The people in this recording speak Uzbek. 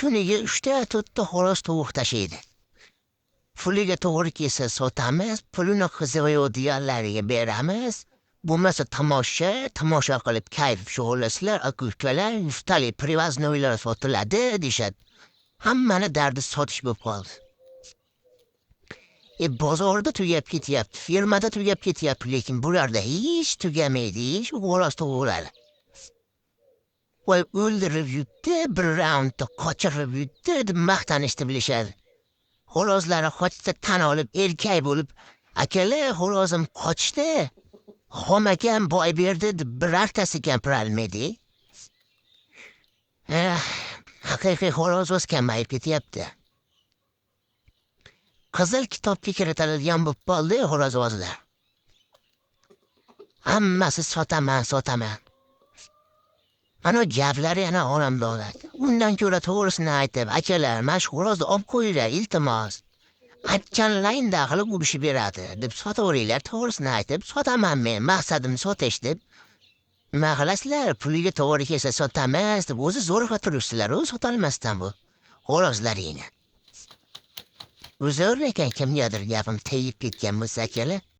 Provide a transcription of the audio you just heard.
kuniga 3 to'rtta xo'roz tovuq tashiydi. Puliga to'g'ri kelsa sotamiz, pulini qiziq diyorlariga beramiz. Bo'lmasa tomosha qilib kayf shug'ullasizlar, aka-ukalar, yuftali привозноylar sotiladi deyishadi. Hammani dardi sotish bo'lib qoldi. Bozorda tugab ketyapti, firmada tugab ketyapti, lekin bularda hech tugamaydi, hech xo'roz tovuqlar. Voy o'ldirib yutdi, bir raundda qochirib yutdi deb maqtanishni bilishadi. Xo'rozlari qochsa tan olib, erkak bo'lib, akalar xo'rozim qochdi, xo'makan boy berdi deb birortasi gapirolmaydi. Haqiqiy xo'roz o'z kamayib ketyapti. Qizil kitobga kiritiladigan bo'lib qoldi xo'rozvozlar. Hammasi sotaman. Ana gaplari yana onamda oladi. Undan ko'ra to'g'risini aytib, akalar, mana shu xo'rozni olib qo'yinglar, iltimos. Aytganlaring daxli urishib beradi deb sotaveringlar, to'g'risini aytib, sotaman men, maqsadim sotish deb. Nima qilasizlar, puliga to'g'ri kelsa sotamiz deb o'zi zo'rg'a turibsizlar, sotolmasdan bu xo'rozlaringni. Uzr ekan, kimgadir gapim tegib ketgan bo'lsa akalar.